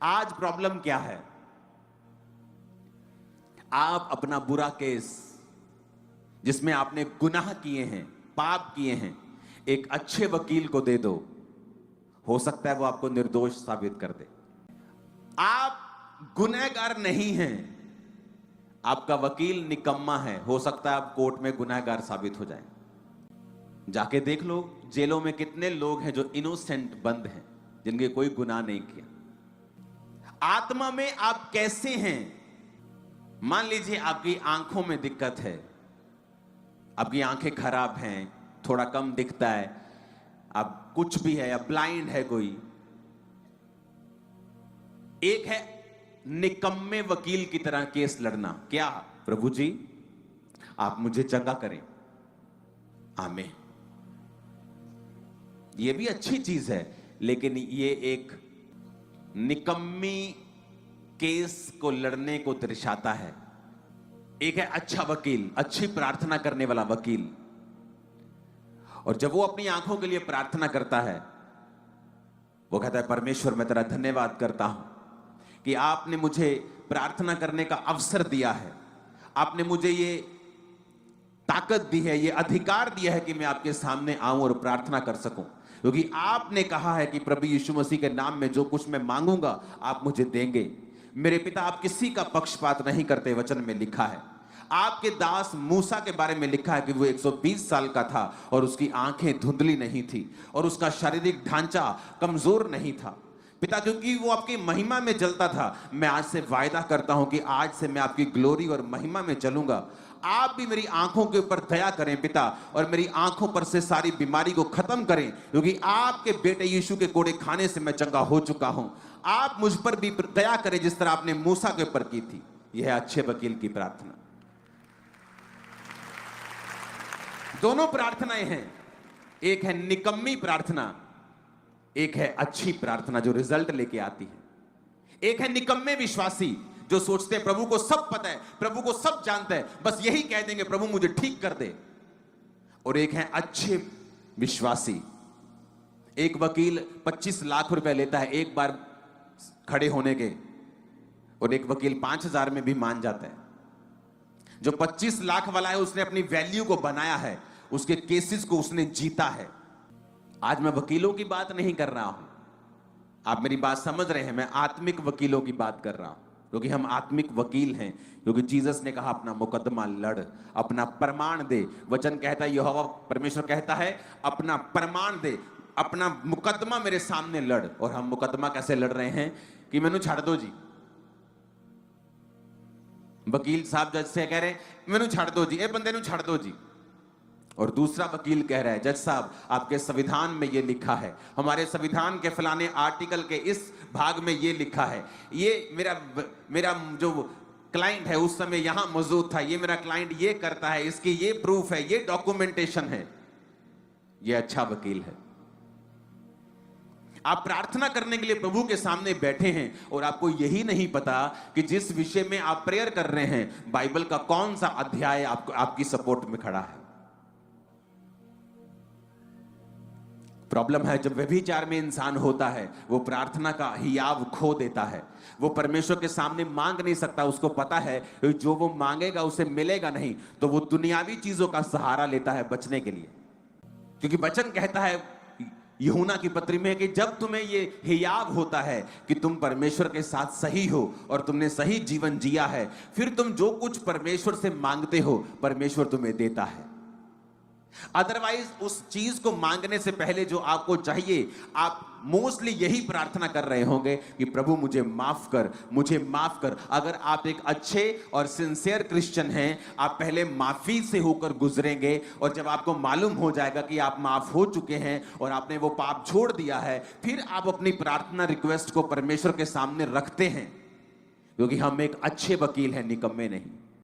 आज प्रॉब्लम क्या है? आप अपना बुरा केस जिसमें आपने गुनाह किए हैं, पाप किए हैं, एक अच्छे वकील को दे दो, हो सकता है वो आपको निर्दोष साबित कर दे। आप गुनहगार नहीं हैं, आपका वकील निकम्मा है, हो सकता है आप कोर्ट में गुनहगार साबित हो जाए। जाके देख लो जेलों में कितने लोग हैं जो इनोसेंट बंद हैं, जिनके कोई गुनाह नहीं किया। आत्मा में आप कैसे हैं? मान लीजिए आपकी आंखों में दिक्कत है, आपकी आंखें खराब हैं, थोड़ा कम दिखता है, आप कुछ भी है, या ब्लाइंड है कोई। एक है निकम्मे वकील की तरह केस लड़ना, क्या प्रभु जी आप मुझे चंगा करें, आमीन। ये भी अच्छी चीज है, लेकिन ये एक निकम्मी केस को लड़ने को दर्शाता है। एक है अच्छा वकील, अच्छी प्रार्थना करने वाला वकील, और जब वो अपनी आंखों के लिए प्रार्थना करता है, वो कहता है परमेश्वर मैं तेरा धन्यवाद करता हूं कि आपने मुझे प्रार्थना करने का अवसर दिया है, आपने मुझे ये ताकत दी है, ये अधिकार दिया है कि मैं आपके सामने आऊं और प्रार्थना कर सकूं, क्योंकि आपने कहा है कि प्रभु यीशु मसीह के नाम में जो कुछ मैं मांगूंगा आप मुझे देंगे। मेरे पिता आप किसी का पक्षपात नहीं करते, वचन में लिखा है। आपके दास मूसा के बारे में लिखा है कि वो 120 साल का था और उसकी आंखें धुंधली नहीं थी और उसका शारीरिक ढांचा कमजोर नहीं था। पिता क्योंकि वो आपकी महिमा में चलता था, मैं आज से वायदा करता हूं कि आज से मैं आपकी ग्लोरी और महिमा में चलूंगा। आप भी मेरी आंखों के ऊपर दया करें पिता, और मेरी आंखों पर से सारी बीमारी को खत्म करें, क्योंकि आपके बेटे यीशु के कोड़े खाने से मैं चंगा हो चुका हूं। आप मुझ पर भी दया करें जिस तरह आपने मूसा के ऊपर की थी। यह है अच्छे वकील की प्रार्थना। दोनों प्रार्थनाएं हैं, एक है निकम्मी प्रार्थना, एक है अच्छी प्रार्थना जो रिजल्ट लेके आती है। एक है निकम्मे विश्वासी जो सोचते हैं प्रभु को सब पता है, प्रभु को सब जानता है, बस यही कह देंगे प्रभु मुझे ठीक कर दे। और एक है अच्छे विश्वासी। एक वकील 25 लाख रुपए लेता है एक बार खड़े होने के, और एक वकील 5,000 में भी मान जाता है। जो 25 लाख वाला है उसने अपनी वैल्यू को बनाया है, उसके केसेस को उसने जीता है। आज मैं वकीलों की बात नहीं कर रहा हूं, आप मेरी बात समझ रहे हैं, मैं आत्मिक वकीलों की बात कर रहा हूं, क्योंकि हम आत्मिक वकील हैं। क्योंकि जीसस ने कहा अपना मुकदमा लड़, अपना प्रमाण दे। वचन कहता है, यहोवा परमेश्वर कहता है अपना प्रमाण दे, अपना मुकदमा मेरे सामने लड़। और हम मुकदमा कैसे लड़ रहे हैं कि मैनू छाड़ दो जी। वकील साहब जज से कह रहे हैं मैनू छाड़ दो जी, ए बंदे नू छाड़ दो जी। और दूसरा वकील कह रहा है जज साहब आपके संविधान में ये लिखा है, हमारे संविधान के फलाने आर्टिकल के इस भाग में ये लिखा है, ये मेरा जो क्लाइंट है उस समय यहां मौजूद था, ये मेरा क्लाइंट ये करता है, इसकी ये प्रूफ है, ये डॉक्यूमेंटेशन है। ये अच्छा वकील है। आप प्रार्थना करने के लिए प्रभु के सामने बैठे हैं और आपको यही नहीं पता कि जिस विषय में आप प्रेयर कर रहे हैं बाइबल का कौन सा अध्याय आपकी सपोर्ट में खड़ा है। प्रॉब्लम है जब व्यभिचार में इंसान होता है, वो प्रार्थना का हियाव खो देता है, वो परमेश्वर के सामने मांग नहीं सकता। उसको पता है जो वो मांगेगा उसे मिलेगा नहीं, तो वो दुनियावी चीजों का सहारा लेता है बचने के लिए। क्योंकि वचन कहता है यूहन्ना की पत्री में कि जब तुम्हें ये हियाव होता है कि तुम परमेश्वर के साथ सही हो और तुमने सही जीवन जिया है, फिर तुम जो कुछ परमेश्वर से मांगते हो परमेश्वर तुम्हें देता है। अदरवाइज उस चीज को मांगने से पहले जो आपको चाहिए, आप मोस्टली यही प्रार्थना कर रहे होंगे कि प्रभु मुझे माफ कर, मुझे माफ कर। अगर आप एक अच्छे और सिंसियर क्रिश्चियन हैं, आप पहले माफी से होकर गुजरेंगे, और जब आपको मालूम हो जाएगा कि आप माफ हो चुके हैं और आपने वो पाप छोड़ दिया है, फिर आप अपनी प्रार्थना रिक्वेस्ट को परमेश्वर के सामने रखते हैं, क्योंकि हम एक अच्छे वकील हैं, निकम्मे नहीं।